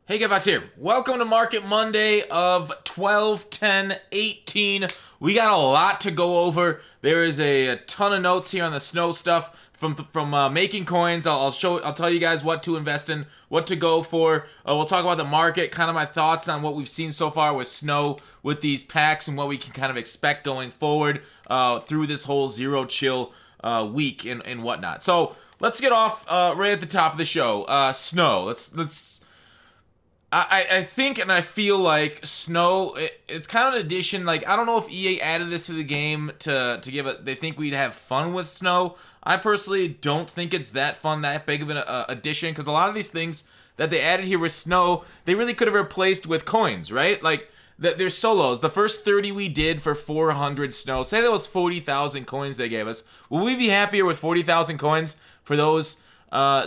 Hey, Getbox here. Welcome to Market Monday of 12/10/18. We got a lot to go over. There is a ton of notes here on the snow stuff from making coins. I'll tell you guys what to invest in, what to go for. We'll talk about the market, kind of my thoughts on what we've seen so far with snow with these packs and what we can kind of expect going forward through this whole zero chill week and whatnot. So let's get off right at the top of the show. Snow. Let's. I think and I feel like snow, it's kind of an addition. Like, I don't know if EA added this to the game to give it. They think we'd have fun with snow. I personally don't think it's that fun, that big of an addition, because a lot of these things that they added here with snow, they really could have replaced with coins, right? Like, there's solos. The first 30 we did for 400 snow. Say that was 40,000 coins they gave us. Will we be happier with 40,000 coins for those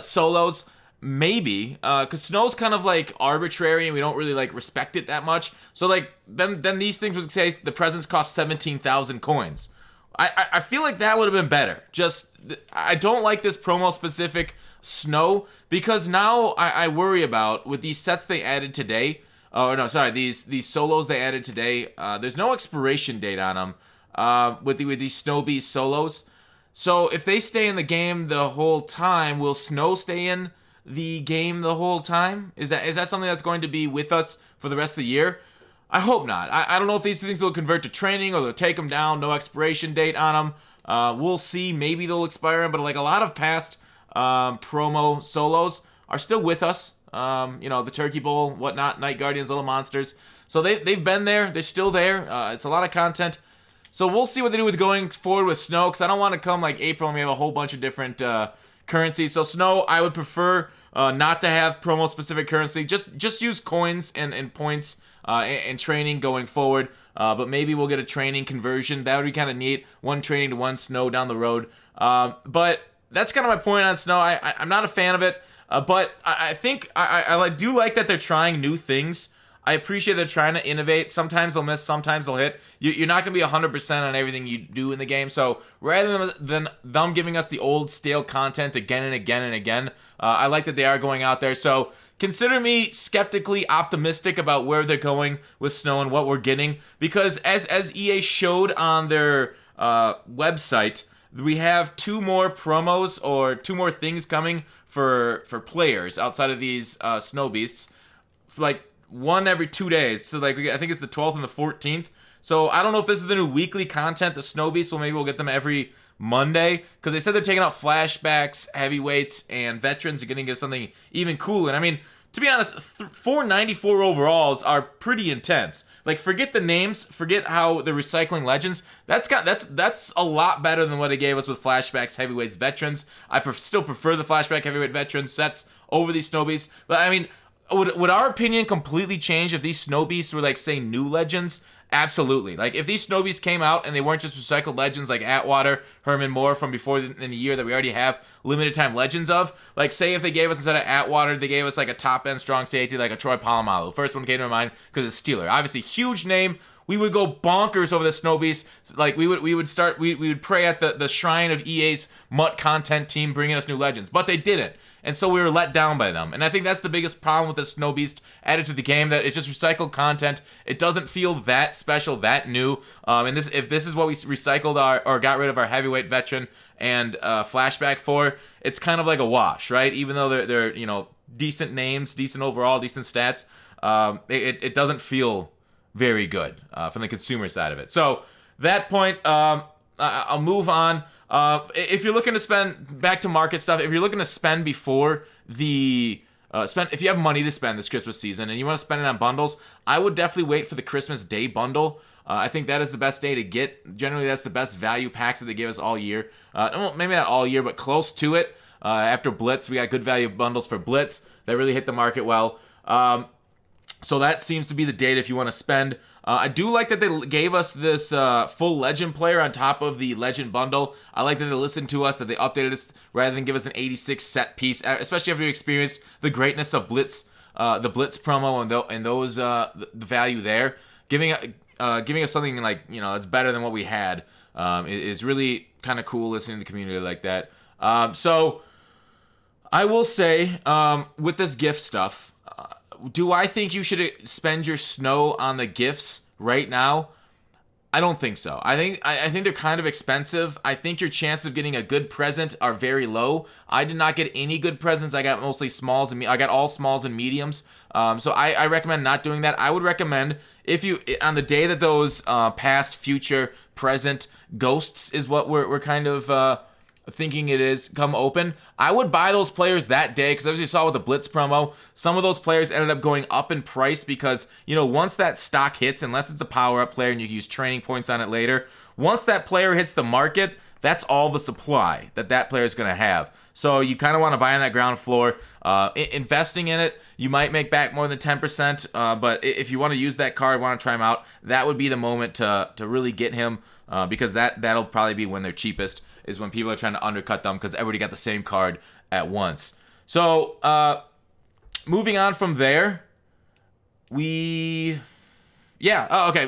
solos? Maybe, because snow's kind of like arbitrary and we don't really like respect it that much. So like then these things would say the presents cost 17,000 coins. I feel like that would have been better. Just I don't like this promo specific snow because now I worry about with these sets they added today. Oh no, sorry, these solos they added today. There's no expiration date on them. With these Snow Beast solos. So if they stay in the game the whole time, will snow stay in the game the whole time? Is that something that's going to be with us for the rest of the year? I hope not. I don't know if these things will convert to training or they'll take them down. No expiration date on them. We'll see. Maybe they'll expire, but like a lot of past promo solos are still with us. The Turkey Bowl, whatnot, Night Guardians, Little Monsters. So they've been there. They're still there. It's a lot of content. So we'll see what they do with going forward with snow, because I don't want to come like April and we have a whole bunch of different currency. So snow, I would prefer not to have promo specific currency. Just use coins and points and training going forward. But maybe we'll get a training conversion. That would be kind of neat. One training to one snow down the road. But that's kind of my point on snow. I'm not a fan of it. But I think I do like that they're trying new things. I appreciate they're trying to innovate. Sometimes they'll miss, sometimes they'll hit. You're not going to be 100% on everything you do in the game. So rather than them giving us the old stale content again and again and again, I like that they are going out there. So consider me skeptically optimistic about where they're going with snow and what we're getting. Because as EA showed on their website, we have two more promos or two more things coming for players outside of these snow beasts. Like, one every 2 days. So like I think it's the 12th and the 14th. So I don't know if this is the new weekly content, the Snow Beast. Well, maybe we'll get them every Monday, because they said they're taking out flashbacks, heavyweights, and veterans are going to give something even cooler. And I mean, to be honest, 494 overalls are pretty intense. Like, forget the names, forget how they're recycling legends. That's a lot better than what they gave us with flashbacks, heavyweights, veterans. I still prefer the flashback, heavyweight, veteran sets over these Snow Beasts. But I mean, would our opinion completely change if these Snow Beasts were like, say, new legends? Absolutely. Like, if these Snow Beasts came out and they weren't just recycled legends like Atwater, Herman Moore from before in the year that we already have limited time legends of, like, say if they gave us instead of Atwater, they gave us like a top end strong safety like a Troy Polamalu. First one came to my mind because it's Steeler. Obviously, huge name. We would go bonkers over the Snow Beast. Like, we would pray at the shrine of EA's MUT content team bringing us new legends, but they didn't. And so we were let down by them. And I think that's the biggest problem with the Snow Beast added to the game, that it's just recycled content. It doesn't feel that special, that new. And if this is what we recycled or got rid of our heavyweight, veteran and flashback for, it's kind of like a wash, right? Even though they're decent names, decent overall, decent stats, it doesn't feel very good from the consumer side of it. So that point, I'll move on. If you're looking to spend, back to market stuff, if you're looking to spend before the if you have money to spend this Christmas season and you want to spend it on bundles, I would definitely wait for the Christmas Day bundle. I think that is the best day to get. Generally, that's the best value packs that they give us all year. Maybe not all year, but close to it. After Blitz, we got good value bundles for Blitz that really hit the market well. So that seems to be the date if you want to spend. I do like that they gave us this full Legend player on top of the Legend bundle. I like that they listened to us, that they updated this rather than give us an 86 set piece, especially after you experienced the greatness of Blitz, the Blitz promo and those the value there. Giving us something like, that's better than what we had is really kind of cool listening to the community like that. So I will say with this gift stuff, Do I think you should spend your snow on the gifts right now? I don't think so. I think they're kind of expensive. I think your chances of getting a good present are very low. I did not get any good presents. I got mostly smalls and I got all smalls and mediums. So I recommend not doing that. I would recommend if you on the day that those past, future, present ghosts is what we're kind of thinking it is come open. I would buy those players that day because as you saw with the Blitz promo, some of those players ended up going up in price because, you know, once that stock hits, unless it's a power-up player and you can use training points on it later, once that player hits the market, that's all the supply that player is going to have. So you kind of want to buy on that ground floor. Investing in it, you might make back more than 10%, but if you want to use that card, want to try him out, that would be the moment to really get him because that'll probably be when they're cheapest, is when people are trying to undercut them because everybody got the same card at once. So, moving on from there, okay,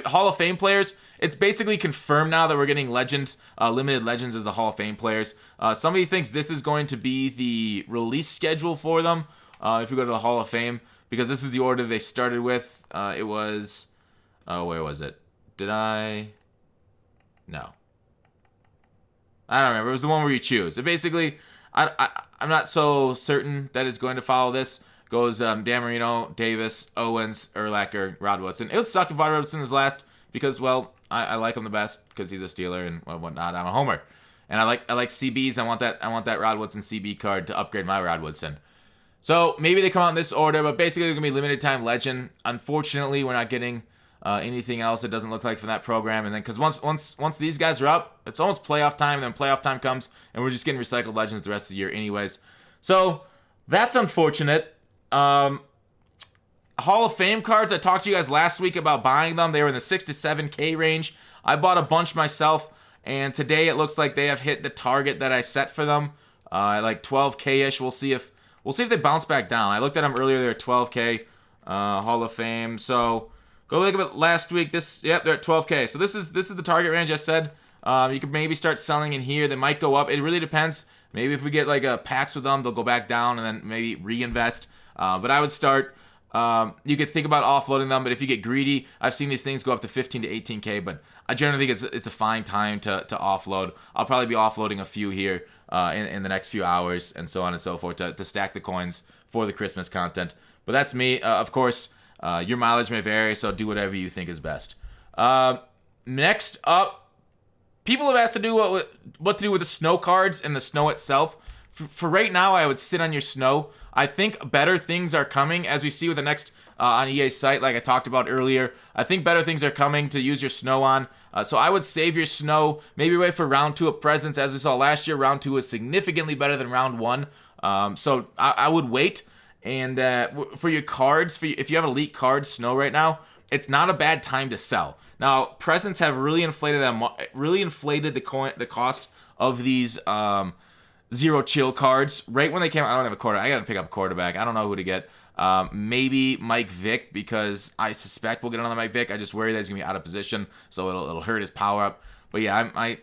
Hall of Fame players. It's basically confirmed now that we're getting legends, limited legends as the Hall of Fame players. Somebody thinks this is going to be the release schedule for them if we go to the Hall of Fame, because this is the order they started with. It was, where was it? No. I don't remember. It was the one where you choose. It basically, I'm not so certain that it's going to follow this. Goes Dan Marino, Davis, Owens, Urlacher, Rod Woodson. It would suck if Rod Woodson is last because, well, I like him the best because he's a Steeler and whatnot. I'm a homer, and I like CBs. I want that Rod Woodson CB card to upgrade my Rod Woodson. So maybe they come out in this order, but basically they're gonna be limited time legend. Unfortunately, we're not getting anything else, it doesn't look like, from that program. And then because once these guys are up, it's almost playoff time, and then playoff time comes and we're just getting recycled legends the rest of the year anyways. So that's unfortunate. Hall of Fame cards, I talked to you guys last week about buying them. They were in the 6 to 7K range. I bought a bunch myself, and today it looks like they have hit the target that I set for them, like 12K-ish. We'll see if they bounce back down. I looked at them earlier, they're 12K Hall of Fame. So go look at it last week. They're at 12K. So this is the target range I said. You could maybe start selling in here. They might go up. It really depends. Maybe if we get like a packs with them, they'll go back down and then maybe reinvest. But I would start. You could think about offloading them, but if you get greedy, I've seen these things go up to 15 to 18K. But I generally think it's a fine time to offload. I'll probably be offloading a few here in the next few hours and so on and so forth to stack the coins for the Christmas content. But that's me. Of course, your mileage may vary, so do whatever you think is best. Next up, people have asked to do what to do with the snow cards and the snow itself. For right now, I would sit on your snow. I think better things are coming, as we see with the next on EA's site, like I talked about earlier. I think better things are coming to use your snow on. So I would save your snow. Maybe wait for round 2 of presents. As we saw last year, round 2 was significantly better than round 1. So I would wait. And for your cards, if you have elite cards, snow right now, it's not a bad time to sell. Now, presents have really inflated the cost of these zero chill cards right when they came out. I don't have a quarter. I got to pick up a quarterback. I don't know who to get. Maybe Mike Vick, because I suspect we'll get another Mike Vick. I just worry that he's gonna be out of position, so it'll hurt his power up. But yeah, I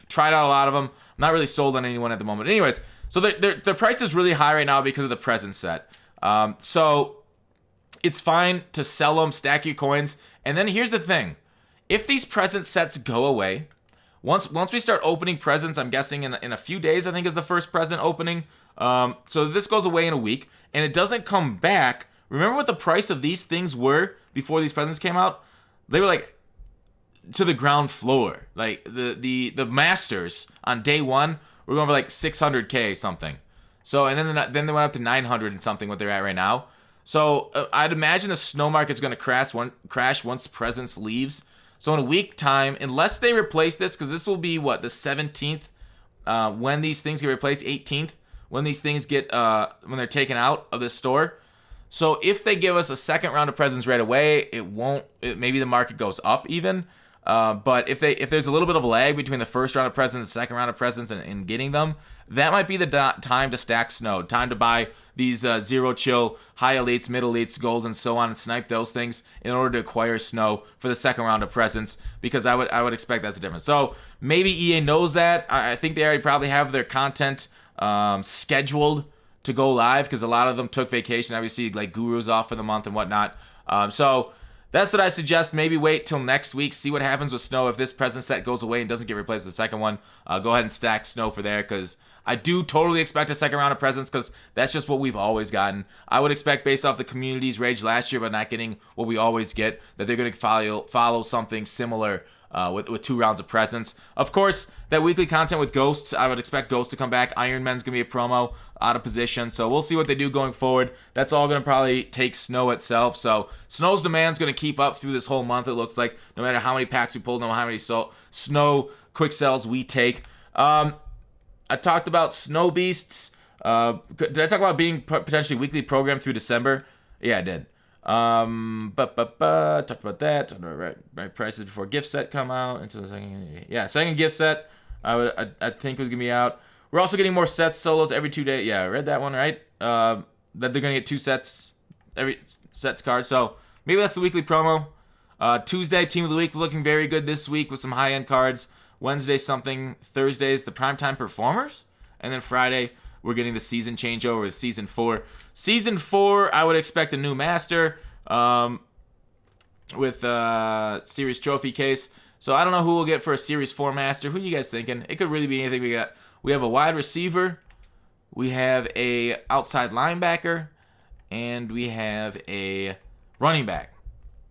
tried out a lot of them. I'm not really sold on anyone at the moment. Anyways, so the price is really high right now because of the present set. So it's fine to sell them, stack your coins, and then here's the thing: if these present sets go away, once we start opening presents, I'm guessing in a few days, I think is the first present opening. So this goes away in a week, and it doesn't come back. Remember what the price of these things were before these presents came out? They were like to the ground floor. Like the masters on day 1 were going for like 600K something. So and then they went up to 900 and something, what they're at right now. So I'd imagine the snow market's going to crash once presents leaves. So in a week time, unless they replace this, because this will be the 17th when these things get replaced, 18th when these things get when they're taken out of the store. So if they give us a second round of presents right away, maybe the market goes up even. But if there's a little bit of a lag between the first round of presents and the second round of presents and getting them, that might be the time to stack snow. Time to buy these zero chill, high elites, mid elites, gold, and so on, and snipe those things in order to acquire snow for the second round of presents, because I would expect that's the difference. So maybe EA knows that. I think they already probably have their content scheduled to go live because a lot of them took vacation. Obviously, like Guru's off for the month and whatnot. So that's what I suggest. Maybe wait till next week, see what happens with Snow. If this present set goes away and doesn't get replaced with the second one, go ahead and stack Snow for there because I do totally expect a second round of presents because that's just what we've always gotten. I would expect, based off the community's rage last year, but not getting what we always get, that they're going to follow something similar with 2 rounds of presents. Of course, that weekly content with Ghosts, I would expect Ghosts to come back. Iron Man's going to be a promo out of position, so we'll see what they do going forward. That's all going to probably take Snow itself, so Snow's demand's going to keep up through this whole month, it looks like, no matter how many packs we pull, no matter how many Snow quick sells we take. I talked about Snow Beasts. Did I talk about being potentially weekly programmed through December? Yeah, I did. Talked about that. Right prices before gift set come out. Into the second gift set. I think was gonna be out. We're also getting more sets, solos every 2 days. Yeah, I read that one right. That they're gonna get 2 sets, every sets card. So maybe that's the weekly promo. Tuesday team of the week looking very good this week with some high end cards. Wednesday something. Thursday's the primetime performers, and then Friday we're getting the season changeover with Season 4. Season 4, I would expect a new master with Series Trophy case. So I don't know who we'll get for a Series 4 master. Who are you guys thinking? It could really be anything. We have a wide receiver, we have a outside linebacker, and we have a running back.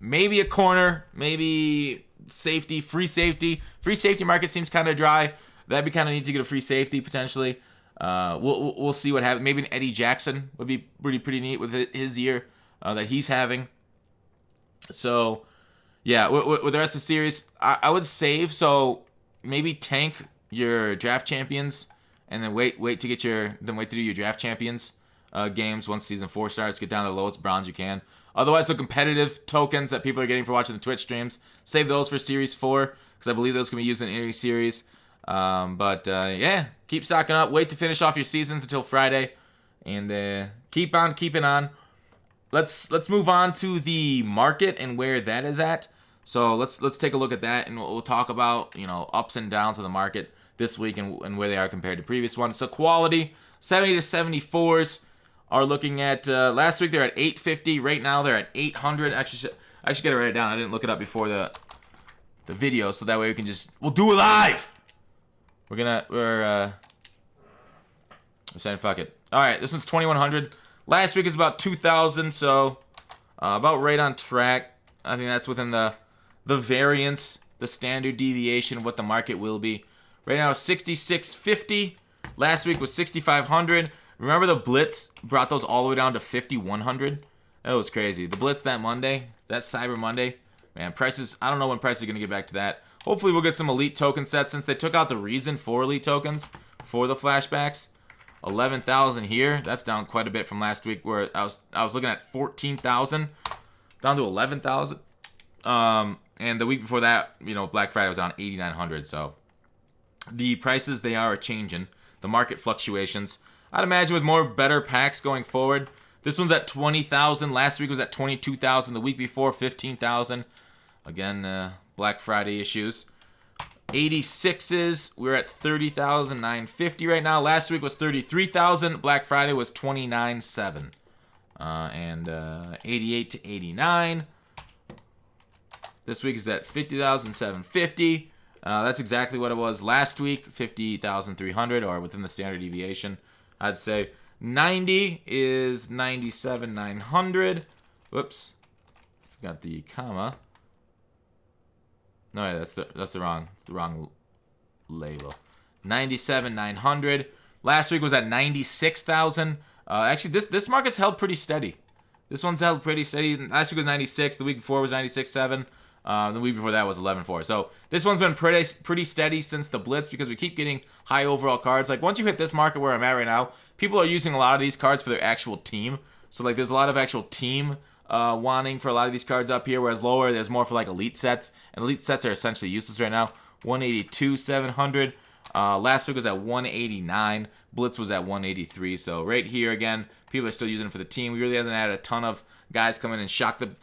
Maybe a corner, maybe safety, free safety. Free safety market seems kind of dry. That'd be kind of neat to get a free safety potentially. We'll see what happens. Maybe an Eddie Jackson would be pretty neat with his year that he's having. So, yeah, with the rest of the series, I would save. So maybe tank your draft champions and then wait to do your draft champions games once Season 4 starts. Get down to the lowest bronze you can. Otherwise, the competitive tokens that people are getting for watching the Twitch streams, save those for Series 4 because I believe those can be used in any series. Yeah, keep stocking up. Wait to finish off your seasons until Friday, and keep on keeping on. Let's move on to the market and where that is at. So let's take a look at that, and we'll talk about ups and downs of the market this week and where they are compared to previous ones. So quality 70 to 74s are looking at last week they're at 850. Right now they're at 800. Actually, I should get it right down. I didn't look it up before the video, so that way we'll do it live. We're saying fuck it. All right, this one's 2100. Last week is about 2000, so about right on track. I think that's within the variance, the standard deviation of what the market will be. Right now it's 6650. Last week was 6500. Remember the Blitz brought those all the way down to 5100? That was crazy. The Blitz that Monday, that Cyber Monday, man, prices, I don't know when prices are going to get back to that. Hopefully we'll get some elite token sets since they took out the reason for elite tokens for the flashbacks. 11,000 here. That's down quite a bit from last week where I was looking at 14,000 down to 11,000. And the week before that, Black Friday was down 8,900. So the prices, they are changing. The market fluctuations. I'd imagine with more better packs going forward. This one's at 20,000. Last week was at 22,000. The week before, 15,000. Again, Black Friday issues. 86s, we're at 30,950 right now. Last week was 33,000. Black Friday was 29,700. And 88 to 89. This week is at 50,750. That's exactly what it was last week, 50,300, or within the standard deviation. I'd say 90 is 97,900. Whoops, forgot the comma. No, yeah, that's the wrong label. 97,900. Last week was at 96,000. Actually, this market's held pretty steady. This one's held pretty steady. Last week was 96. The week before was 96.7. The week before that was 11.4. So this one's been pretty steady since the Blitz because we keep getting high overall cards. Like once you hit this market where I'm at right now, people are using a lot of these cards for their actual team. So like there's a lot of actual team wanting for a lot of these cards up here, whereas lower there's more for like elite sets, and elite sets are essentially useless right now. 182,700. Last week was at 189. Blitz was at 183. So right here again, people are still using it for the team. We really haven't had a ton of guys come in and shock the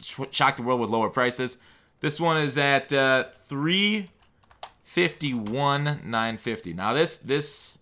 world with lower prices. This one is at 351,950. Now this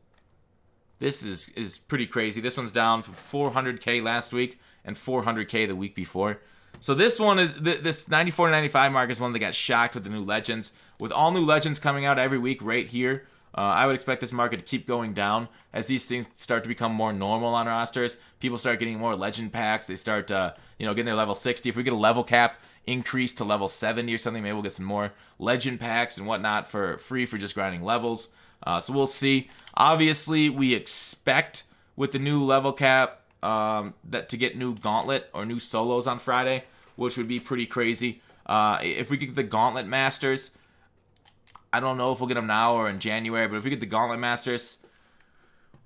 This is pretty crazy. This one's down from 400K last week and 400K the week before. So this one is this 94 to 95 mark is one that got shocked with the new legends. With all new legends coming out every week right here, I would expect this market to keep going down as these things start to become more normal on rosters. People start getting more legend packs. They start getting their level 60. If we get a level cap increase to level 70 or something, maybe we'll get some more legend packs and whatnot for free for just grinding levels. So we'll see. Obviously, we expect with the new level cap that to get new Gauntlet or new solos on Friday, which would be pretty crazy. If we get the Gauntlet Masters, I don't know if we'll get them now or in January, but if we get the Gauntlet Masters,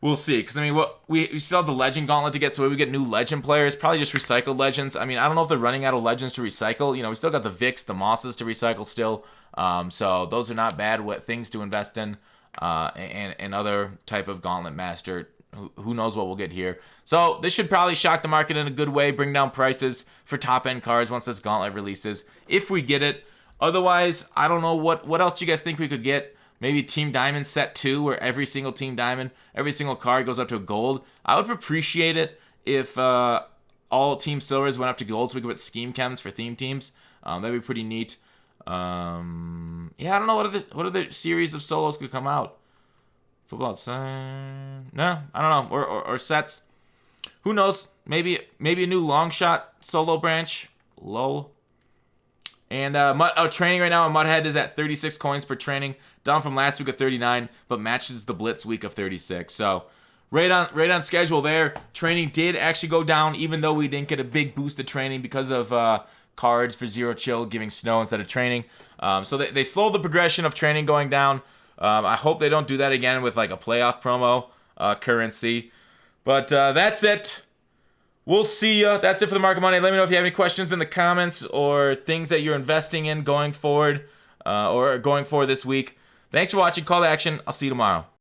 we'll see. Because, I mean, we still have the Legend Gauntlet to get, so we get new Legend players, probably just recycled Legends. I mean, I don't know if they're running out of Legends to recycle. We still got the Vix, the Mosses to recycle still. So those are not bad things to invest in. And other type of Gauntlet Master. Who knows what we'll get here. So this should probably shock the market in a good way, bring down prices for top-end cards once this Gauntlet releases, if we get it. Otherwise, I don't know what else do you guys think we could get. Maybe Team Diamond set 2, where every single Team Diamond, every single card goes up to a gold. I would appreciate it if all Team Silvers went up to gold so we could put scheme chems for theme teams. That'd be pretty neat. I don't know what other series of solos could come out. Football outside. No, I don't know. Or sets. Who knows? Maybe a new long shot solo branch. Lol. And training right now on Mudhead is at 36 coins per training, down from last week of 39, but matches the Blitz week of 36. So right on schedule there. Training did actually go down, even though we didn't get a big boost of training because of cards for Zero Chill giving snow instead of training. So they slowed the progression of training going down. I hope they don't do that again with like a playoff promo currency. But that's it. We'll see ya. That's it for the Market Monday. Let me know if you have any questions in the comments or things that you're investing in going forward or going forward this week. Thanks for watching. Call to action. I'll see you tomorrow.